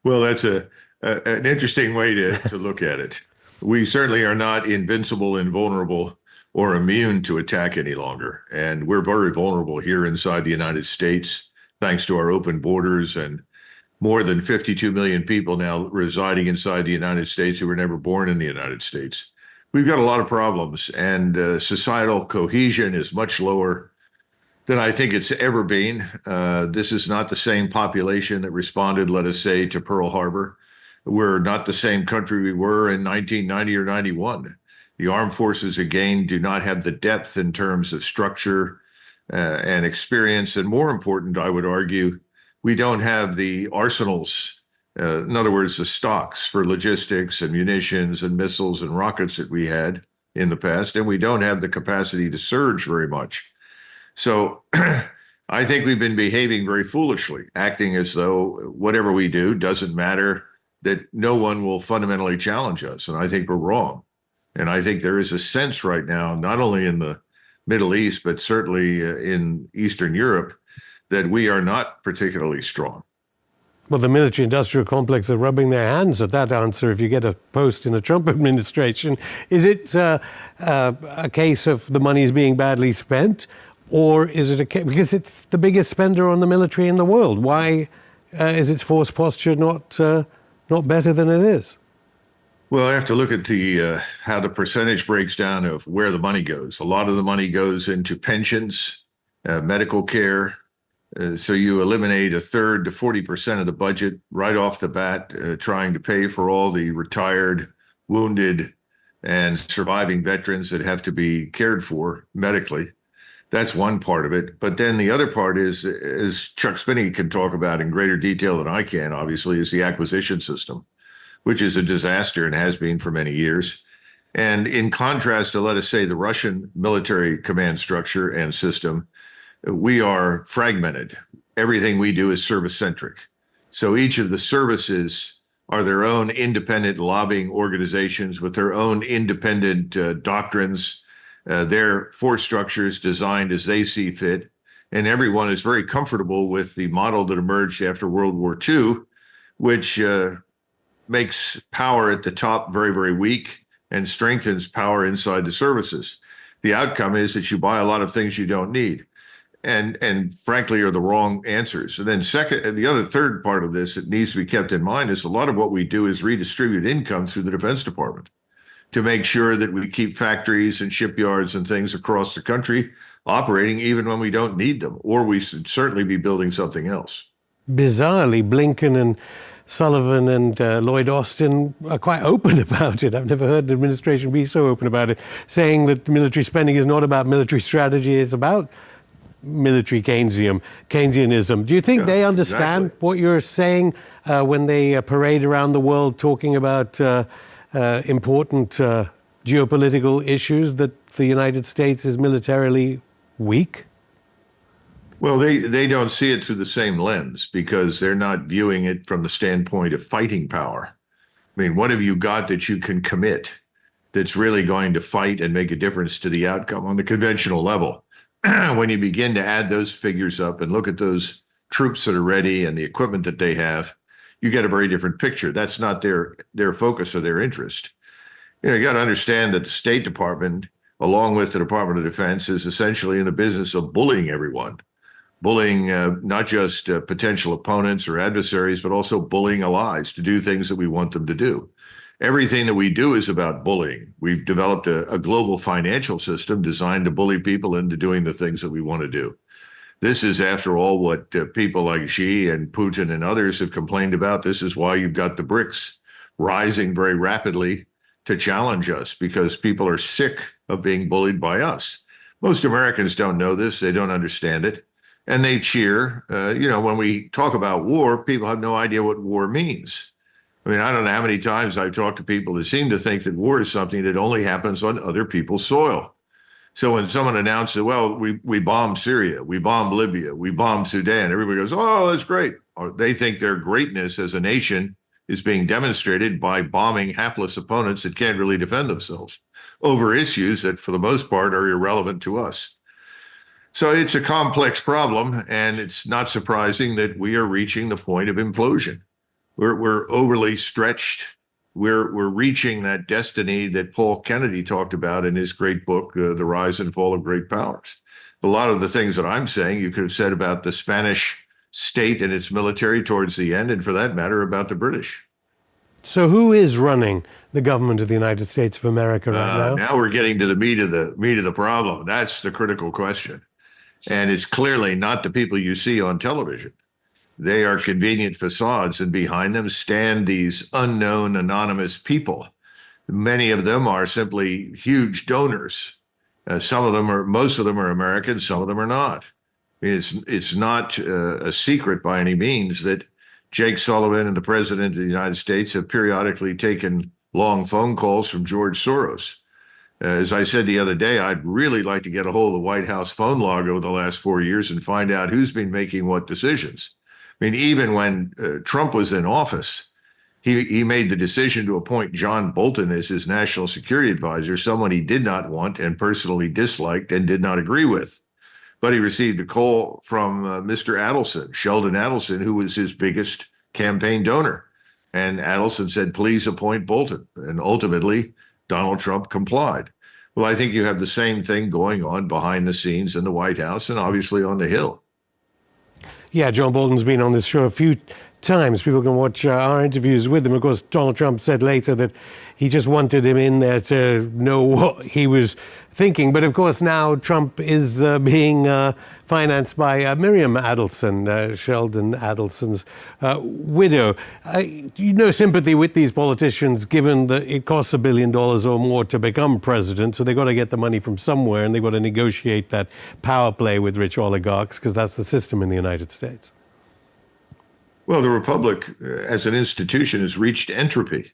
Well, that's an interesting way to look at it. We certainly are not invincible, invulnerable, or immune to attack any longer. And we're very vulnerable here inside the United States, thanks to our open borders and more than 52 million people now residing inside the United States who were never born in the United States. We've got a lot of problems, and societal cohesion is much lower than I think it's ever been. This is not the same population that responded, let us say, to Pearl Harbor. We're not the same country we were in 1990 or 91. The armed forces, again, do not have the depth in terms of structure and experience. And more important, I would argue, we don't have the arsenals, in other words, the stocks for logistics and munitions and missiles and rockets that we had in the past. And we don't have the capacity to surge very much. So I think we've been behaving very foolishly, acting as though whatever we do doesn't matter, that no one will fundamentally challenge us. And I think we're wrong. And I think there is a sense right now, not only in the Middle East, but certainly in Eastern Europe, that we are not particularly strong. Well, the military-industrial complex are rubbing their hands at that answer if you get a post in a Trump administration. Is it a case of the money is being badly spent? Or is it because it's the biggest spender on the military in the world? Why is its force posture not better than it is? Well, I have to look at the how the percentage breaks down of where the money goes. A lot of the money goes into pensions, medical care. So you eliminate a third to 40% of the budget right off the bat, trying to pay for all the retired, wounded, and surviving veterans that have to be cared for medically. That's one part of it. But then the other part is, as Chuck Spinney can talk about in greater detail than I can, obviously, is the acquisition system, which is a disaster and has been for many years. And in contrast to, let us say, the Russian military command structure and system, we are fragmented. Everything we do is service-centric. So each of the services are their own independent lobbying organizations with their own independent doctrines, their force structures designed as they see fit. And everyone is very comfortable with the model that emerged after World War II, which makes power at the top very, very weak and strengthens power inside the services. The outcome is that you buy a lot of things you don't need and frankly are the wrong answers. And then third part of this that needs to be kept in mind is a lot of what we do is redistribute income through the Defense Department to make sure that we keep factories and shipyards and things across the country operating even when we don't need them, or we should certainly be building something else. Bizarrely, Blinken and Sullivan and Lloyd Austin are quite open about it. I've never heard the administration be so open about it, saying that military spending is not about military strategy, it's about military Keynesianism. Do you think they understand what you're saying when they parade around the world talking about important geopolitical issues, that the United States is militarily weak? Well, they don't see it through the same lens because they're not viewing it from the standpoint of fighting power. I mean, what have you got that you can commit that's really going to fight and make a difference to the outcome on the conventional level? When you begin to add those figures up and look at those troops that are ready and the equipment that they have, you get a very different picture. That's not their focus or their interest. You got to understand that the State Department, along with the Department of Defense, is essentially in the business of bullying everyone. Bullying not just potential opponents or adversaries, but also bullying allies to do things that we want them to do. Everything that we do is about bullying. We've developed a global financial system designed to bully people into doing the things that we want to do. This is, after all, what people like Xi and Putin and others have complained about. This is why you've got the BRICS rising very rapidly to challenge us, because people are sick of being bullied by us. Most Americans don't know this. They don't understand it. And they cheer. When we talk about war, people have no idea what war means. I mean, I don't know how many times I've talked to people that seem to think that war is something that only happens on other people's soil. So when someone announces, well, we bombed Syria, we bombed Libya, we bombed Sudan, everybody goes, oh, that's great. Or they think their greatness as a nation is being demonstrated by bombing hapless opponents that can't really defend themselves over issues that, for the most part, are irrelevant to us. So it's a complex problem, and it's not surprising that we are reaching the point of implosion. We're overly stretched. We're reaching that destiny that Paul Kennedy talked about in his great book, The Rise and Fall of Great Powers. A lot of the things that I'm saying, you could have said about the Spanish state and its military towards the end, and for that matter, about the British. So who is running the government of the United States of America right now? Now we're getting to the meat of the problem. That's the critical question. And it's clearly not the people you see on television. They are convenient facades, and behind them stand these unknown, anonymous people. Many of them are simply huge donors. Most of them are American, some of them are not. I mean, it's not a secret by any means that Jake Sullivan and the President of the United States have periodically taken long phone calls from George Soros. As I said the other day, I'd really like to get a hold of the White House phone log over the last 4 years and find out who's been making what decisions. I mean, even when Trump was in office, he made the decision to appoint John Bolton as his national security advisor, someone he did not want and personally disliked and did not agree with. But he received a call from Mr. Adelson, Sheldon Adelson, who was his biggest campaign donor. And Adelson said, please appoint Bolton. And ultimately, Donald Trump complied. Well, I think you have the same thing going on behind the scenes in the White House and obviously on the Hill. Yeah, John Bolton's been on this show a few times. People can watch our interviews with him. Of course, Donald Trump said later that he just wanted him in there to know what he was thinking. But of course, now Trump is being financed by Miriam Adelson, Sheldon Adelson's widow. No sympathy with these politicians, given that it costs $1 billion or more to become president. So they've got to get the money from somewhere, and they've got to negotiate that power play with rich oligarchs, because that's the system in the United States. Well, the Republic as an institution has reached entropy.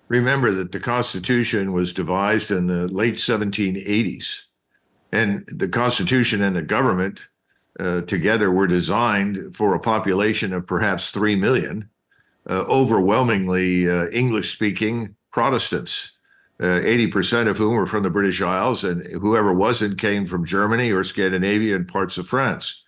Remember that the Constitution was devised in the late 1780s, and the Constitution and the government together were designed for a population of perhaps 3 million, overwhelmingly English-speaking Protestants, 80% of whom were from the British Isles, and whoever wasn't came from Germany or Scandinavia and parts of France.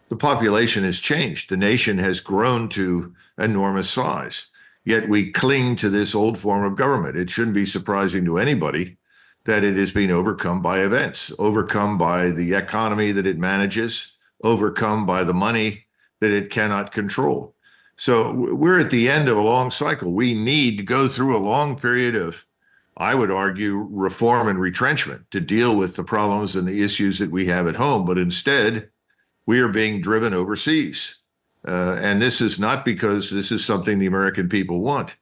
The population has changed. The nation has grown to enormous size. Yet we cling to this old form of government. It shouldn't be surprising to anybody that it has been overcome by events, overcome by the economy that it manages, overcome by the money that it cannot control. So we're at the end of a long cycle. We need to go through a long period of, I would argue, reform and retrenchment to deal with the problems and the issues that we have at home. But instead, we are being driven overseas. And this is not because this is something the American people want.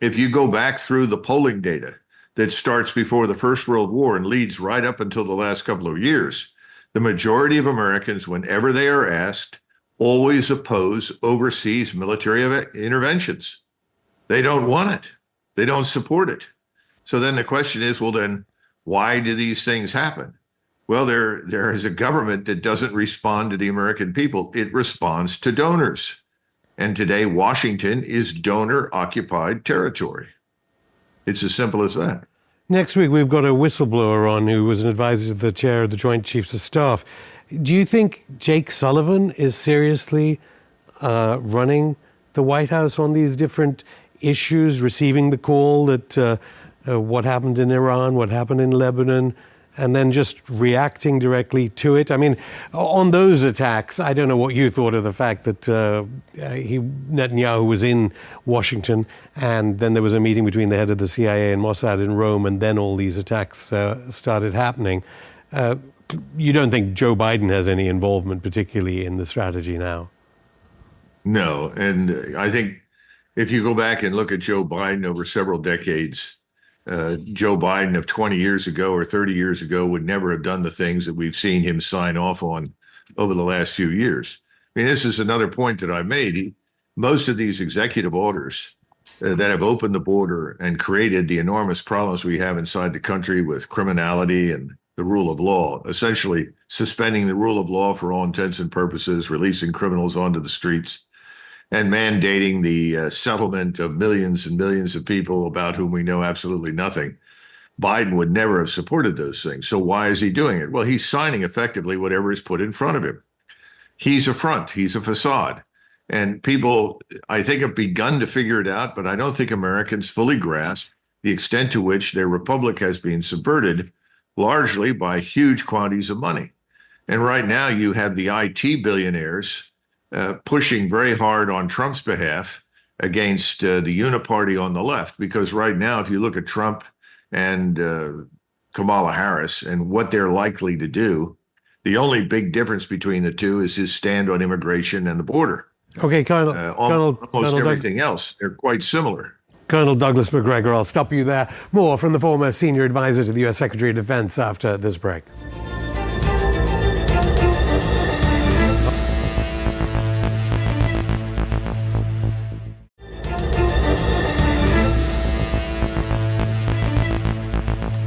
If you go back through the polling data that starts before the First World War and leads right up until the last couple of years, the majority of Americans, whenever they are asked, always oppose overseas military interventions. They don't want it. They don't support it. So then the question is, well, then why do these things happen? Well, there is a government that doesn't respond to the American people. It responds to donors. And today, Washington is donor-occupied territory. It's as simple as that. Next week, we've got a whistleblower on who was an advisor to the chair of the Joint Chiefs of Staff. Do you think Jake Sullivan is seriously running the White House on these different issues, receiving the call that what happened in Iran, what happened in Lebanon, and then just reacting directly to it? I mean, on those attacks, I don't know what you thought of the fact that Netanyahu was in Washington, and then there was a meeting between the head of the CIA and Mossad in Rome, and then all these attacks started happening. You don't think Joe Biden has any involvement, particularly in the strategy now? No, and I think if you go back and look at Joe Biden over several decades, Joe Biden of 20 years ago or 30 years ago would never have done the things that we've seen him sign off on over the last few years. I mean, this is another point that I made. Most of these executive orders that have opened the border and created the enormous problems we have inside the country with criminality and the rule of law, essentially suspending the rule of law for all intents and purposes, releasing criminals onto the streets, and mandating the settlement of millions and millions of people about whom we know absolutely nothing. Biden would never have supported those things. So why is he doing it? Well, he's signing effectively whatever is put in front of him. He's a front. He's a facade. And people, I think, have begun to figure it out, but I don't think Americans fully grasp the extent to which their republic has been subverted largely by huge quantities of money. And right now you have the IT billionaires pushing very hard on Trump's behalf against the uniparty on the left, because right now, if you look at Trump and Kamala Harris and what they're likely to do, the only big difference between the two is his stand on immigration and the border. Okay, Colonel, Almost Colonel everything else, they're quite similar. Colonel Douglas Macgregor, I'll stop you there. More from the former senior advisor to the U.S. Secretary of Defense after this break.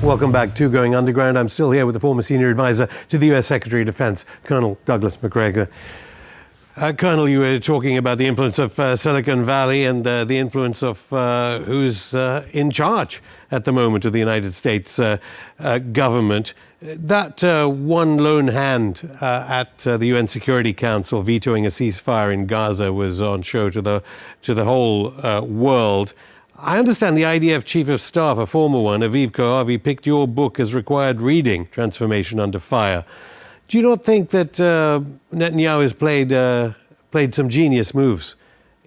Welcome back to Going Underground. I'm still here with the former senior advisor to the U.S. Secretary of Defense, Colonel Douglas Macgregor. Colonel, you were talking about the influence of Silicon Valley and the influence of who's in charge at the moment of the United States government. That one lone hand at the UN Security Council vetoing a ceasefire in Gaza was on show to the whole world. I understand the IDF Chief of Staff, a former one, Aviv Kohavi, picked your book as required reading, Transformation Under Fire. Do you not think that Netanyahu has played some genius moves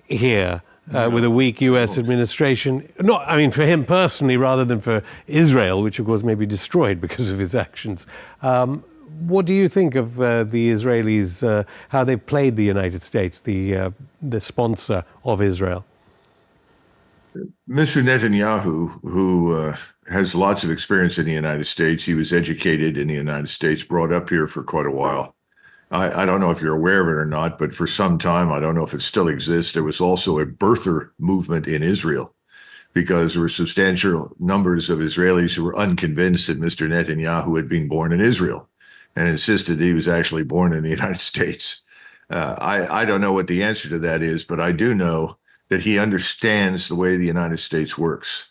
here with a weak U.S. administration? Not, I mean, for him personally, rather than for Israel, which of course may be destroyed because of his actions. What do you think of the Israelis, how they've played the United States, the sponsor of Israel? Mr. Netanyahu, who has lots of experience in the United States, he was educated in the United States, brought up here for quite a while. I don't know if you're aware of it or not, but for some time, I don't know if it still exists, there was also a birther movement in Israel, because there were substantial numbers of Israelis who were unconvinced that Mr. Netanyahu had been born in Israel and insisted he was actually born in the United States. I don't know what the answer to that is, but I do know that he understands the way the United States works.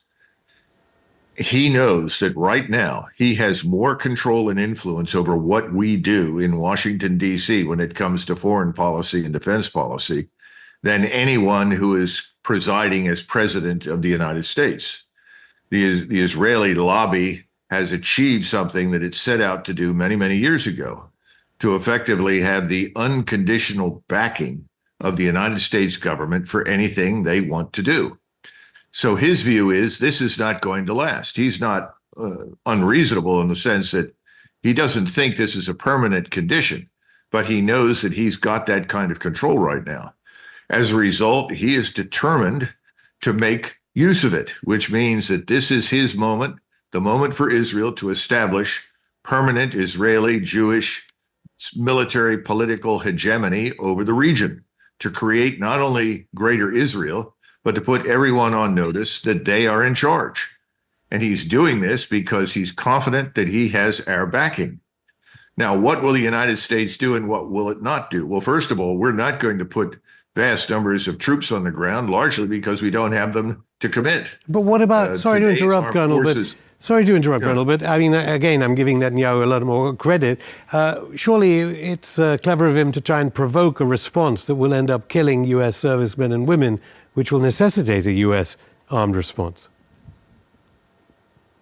He knows that right now he has more control and influence over what we do in Washington, D.C. when it comes to foreign policy and defense policy than anyone who is presiding as president of the United States. The Israeli lobby has achieved something that it set out to do many, many years ago, to effectively have the unconditional backing of the United States government for anything they want to do. So his view is this is not going to last. He's not unreasonable in the sense that he doesn't think this is a permanent condition, but he knows that he's got that kind of control right now. As a result, he is determined to make use of it, which means that this is his moment, the moment for Israel to establish permanent Israeli Jewish military political hegemony over the region, to create not only greater Israel, but to put everyone on notice that they are in charge. And he's doing this because he's confident that he has our backing. Now, what will the United States do and what will it not do? Well, first of all, we're not going to put vast numbers of troops on the ground, largely because we don't have them to commit. But what about, sorry to interrupt, Colonel, but I mean, again, I'm giving Netanyahu a lot more credit. Surely it's clever of him to try and provoke a response that will end up killing U.S. servicemen and women, which will necessitate a U.S. armed response.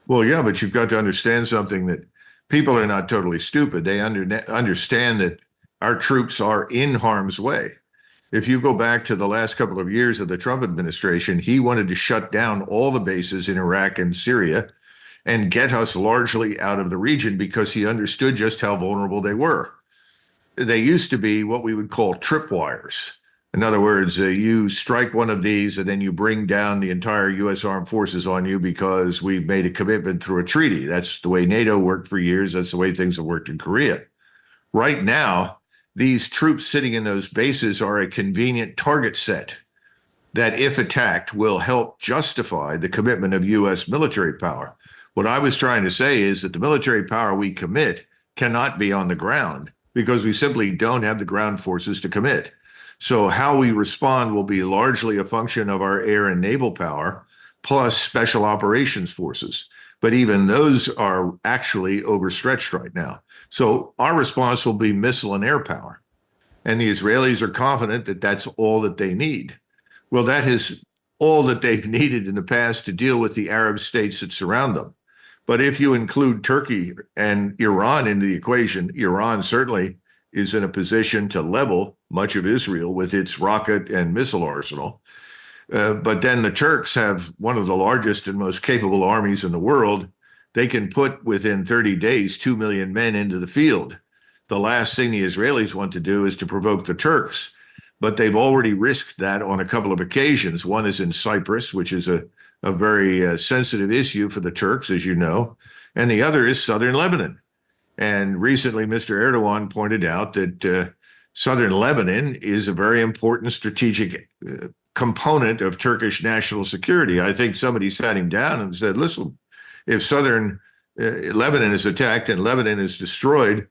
Well, yeah, but you've got to understand something, that people are not totally stupid. They understand that our troops are in harm's way. If you go back to the last couple of years of the Trump administration, he wanted to shut down all the bases in Iraq and Syria and get us largely out of the region because he understood just how vulnerable they were. They used to be what we would call tripwires. In other words, you strike one of these and then you bring down the entire U.S. armed forces on you because we've made a commitment through a treaty. That's the way NATO worked for years. That's the way things have worked in Korea. Right now, these troops sitting in those bases are a convenient target set that, if attacked, will help justify the commitment of U.S. military power. What I was trying to say is that the military power we commit cannot be on the ground because we simply don't have the ground forces to commit. So how we respond will be largely a function of our air and naval power, plus special operations forces. But even those are actually overstretched right now. So our response will be missile and air power. And the Israelis are confident that that's all that they need. Well, that is all that they've needed in the past to deal with the Arab states that surround them. But if you include Turkey and Iran into the equation, Iran certainly is in a position to level much of Israel with its rocket and missile arsenal. But then the Turks have one of the largest and most capable armies in the world. They can put within 30 days 2 million men into the field. The last thing the Israelis want to do is to provoke the Turks, but they've already risked that on a couple of occasions. One is in Cyprus, which is a very sensitive issue for the Turks, as you know, and the other is southern Lebanon. And recently, Mr. Erdogan pointed out that southern Lebanon is a very important strategic component of Turkish national security. I think somebody sat him down and said, listen, if southern Lebanon is attacked and Lebanon is destroyed,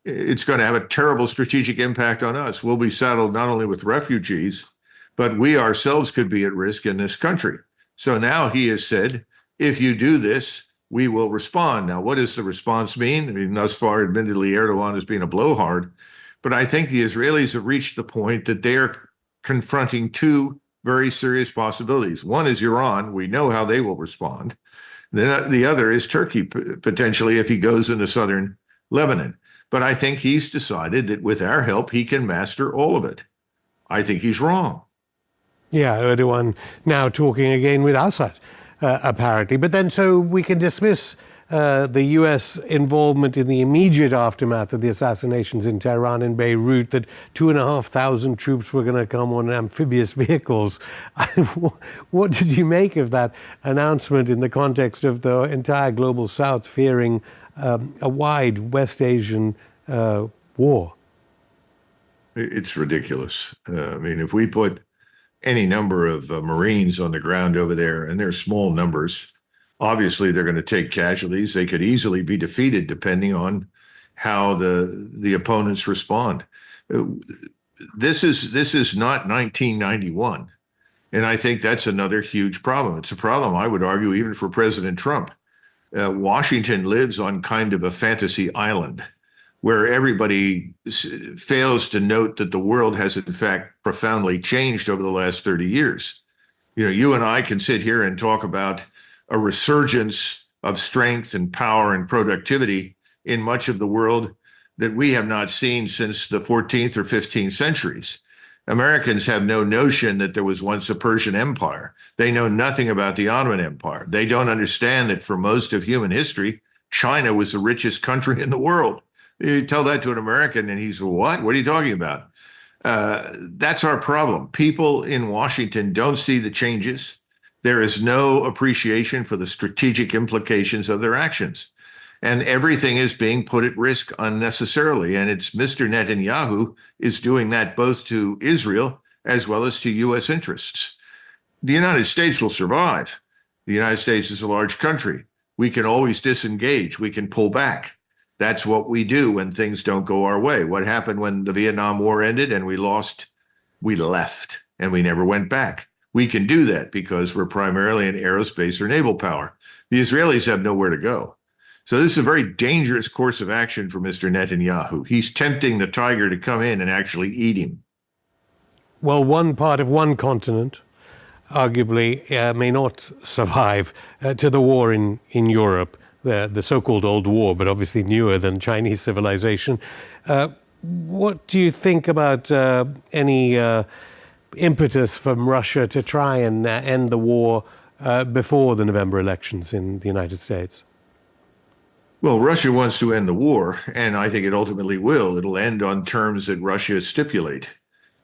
it's going to have a terrible strategic impact on us. We'll be saddled not only with refugees, but we ourselves could be at risk in this country. So now he has said, if you do this, we will respond. Now, what does the response mean? I mean, thus far, admittedly, Erdogan has been a blowhard, but I think the Israelis have reached the point that they are confronting two very serious possibilities. One is Iran. We know how they will respond. Then the other is Turkey, potentially, if he goes into southern Lebanon. But I think he's decided that with our help, he can master all of it. I think he's wrong. Yeah, Erdogan now talking again with Assad, apparently. But then so we can dismiss the U.S. involvement in the immediate aftermath of the assassinations in Tehran and Beirut, that 2,500 troops were going to come on amphibious vehicles. What did you make of that announcement in the context of the entire global South fearing a wide West Asian war? It's ridiculous. I mean, if we put any number of Marines on the ground over there, and they're small numbers, obviously they're going to take casualties. They could easily be defeated depending on how the opponents respond. This is not 1991. And I think that's another huge problem. It's a problem, I would argue, even for President Trump. Washington lives on kind of a fantasy island where everybody fails to note that the world has, in fact, profoundly changed over the last 30 years. You know, you and I can sit here and talk about a resurgence of strength and power and productivity in much of the world that we have not seen since the 14th or 15th centuries. Americans have no notion that there was once a Persian Empire. They know nothing about the Ottoman Empire. They don't understand that for most of human history, China was the richest country in the world. You tell that to an American and he's, what? What are you talking about? That's our problem. People in Washington don't see the changes. There is no appreciation for the strategic implications of their actions. And everything is being put at risk unnecessarily. And it's Mr. Netanyahu is doing that both to Israel as well as to U.S. interests. The United States will survive. The United States is a large country. We can always disengage. We can pull back. That's what we do when things don't go our way. What happened when the Vietnam War ended and we lost? We left and we never went back. We can do that because we're primarily an aerospace or naval power. The Israelis have nowhere to go. So this is a very dangerous course of action for Mr. Netanyahu. He's tempting the tiger to come in and actually eat him. Well, one part of one continent arguably may not survive to the war in Europe, the so-called old war, but obviously newer than Chinese civilization. What do you think about any impetus from Russia to try and end the war before the November elections in the United States? Well, Russia wants to end the war, and I think it ultimately will. It'll end on terms that Russia stipulate.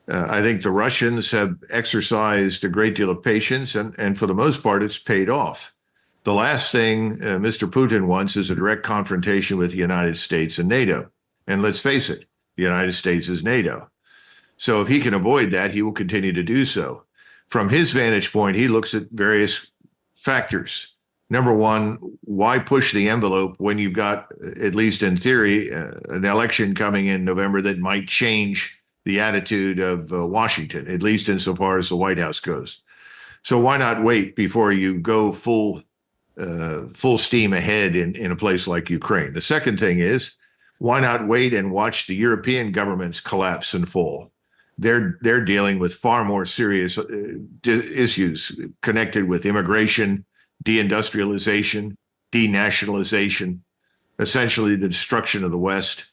I think the Russians have exercised a great deal of patience, and for the most part, it's paid off. The last thing Mr. Putin wants is a direct confrontation with the United States and NATO. And let's face it, the United States is NATO. So if he can avoid that, he will continue to do so. From his vantage point, he looks at various factors. Number one, why push the envelope when you've got, at least in theory, an election coming in November that might change the attitude of Washington, at least insofar as the White House goes? So why not wait before you go full steam ahead in a place like Ukraine? The second thing is, Why not wait and watch the European governments collapse and fall? They're dealing with far more serious issues connected with immigration, deindustrialization, denationalization, essentially the destruction of the West.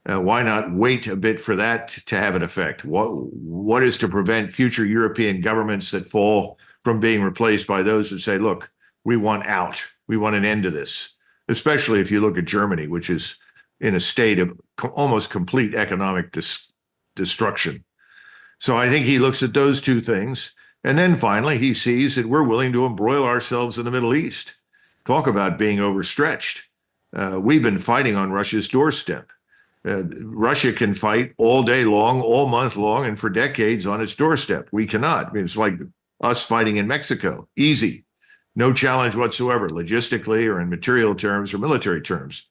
Why not wait a bit for that to have an effect? What is to prevent future European governments that fall from being replaced by those that say, look, we want out. We want an end to this, especially if you look at Germany, which is in a state of almost complete economic destruction. So I think he looks at those two things. And then finally, he sees that we're willing to embroil ourselves in the Middle East. Talk about being overstretched. We've been fighting on Russia's doorstep. Russia can fight all day long, all month long, and for decades on its doorstep. We cannot. I mean, it's like us fighting in Mexico. Easy. No challenge whatsoever, logistically or in material terms or military terms.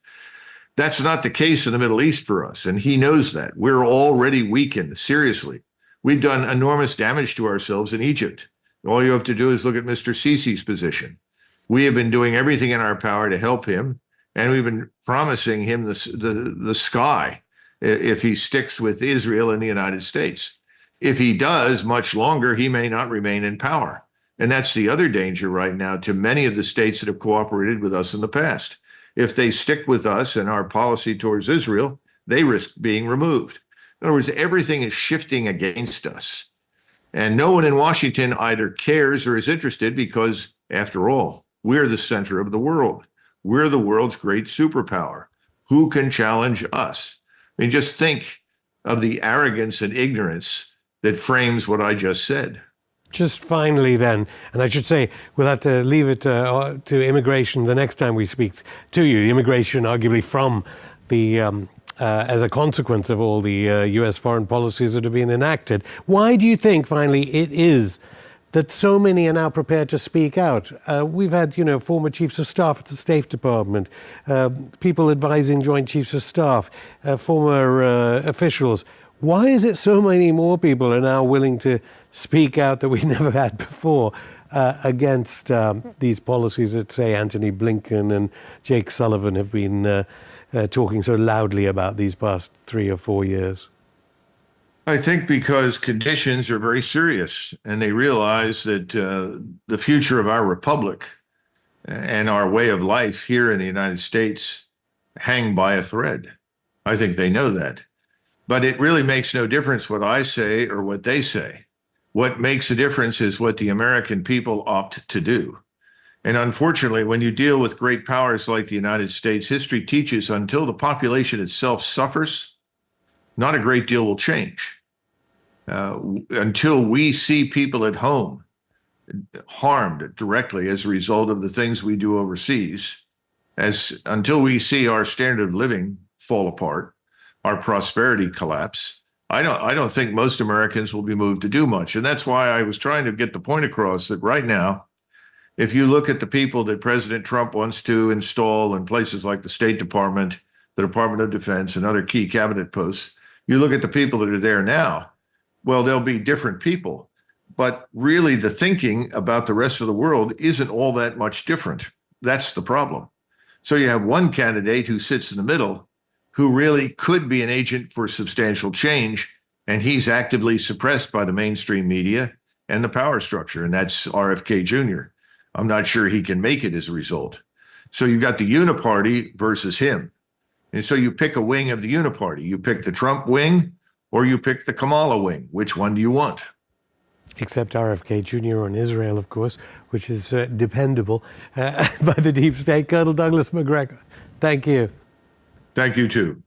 That's not the case in the Middle East for us, and he knows that. We're already weakened, seriously. We've done enormous damage to ourselves in Egypt. All you have to do is look at Mr. Sisi's position. We have been doing everything in our power to help him, and we've been promising him the sky if he sticks with Israel and the United States. If he does much longer, he may not remain in power. And that's the other danger right now to many of the states that have cooperated with us in the past. If they stick with us and our policy towards Israel, they risk being removed. In other words, everything is shifting against us. And no one in Washington either cares or is interested because, after all, we're the center of the world. We're the world's great superpower. Who can challenge us? I mean, just think of the arrogance and ignorance that frames what I just said. Just finally then, and I should say, we'll have to leave it to immigration the next time we speak to you. Immigration arguably from the, as a consequence of all the US foreign policies that have been enacted. Why do you think, finally, it is that so many are now prepared to speak out? We've had, former chiefs of staff at the State Department, people advising Joint Chiefs of Staff, former officials. Why is it so many more people are now willing to speak out that we never had before against these policies that, say, Anthony Blinken and Jake Sullivan have been talking so loudly about these past 3 or 4 years? I think because conditions are very serious, and they realize that the future of our republic and our way of life here in the United States hang by a thread. I think they know that. But it really makes no difference what I say or what they say. What makes a difference is what the American people opt to do. And unfortunately, when you deal with great powers like the United States, history teaches until the population itself suffers, not a great deal will change. Until we see people at home harmed directly as a result of the things we do overseas, until we see our standard of living fall apart, our prosperity collapse, I don't think most Americans will be moved to do much. And that's why I was trying to get the point across that right now, if you look at the people that President Trump wants to install in places like the State Department, the Department of Defense, and other key cabinet posts, you look at the people that are there now, well, they'll be different people. But really, the thinking about the rest of the world isn't all that much different. That's the problem. So you have one candidate who sits in the middle who really could be an agent for substantial change, and he's actively suppressed by the mainstream media and the power structure, and that's RFK Jr. I'm not sure he can make it as a result. So you've got the uniparty versus him. And so you pick a wing of the uniparty. You pick the Trump wing or you pick the Kamala wing. Which one do you want? Except RFK Jr. on Israel, of course, which is dependable by the deep state. Colonel Douglas Macgregor, thank you. Thank you, too.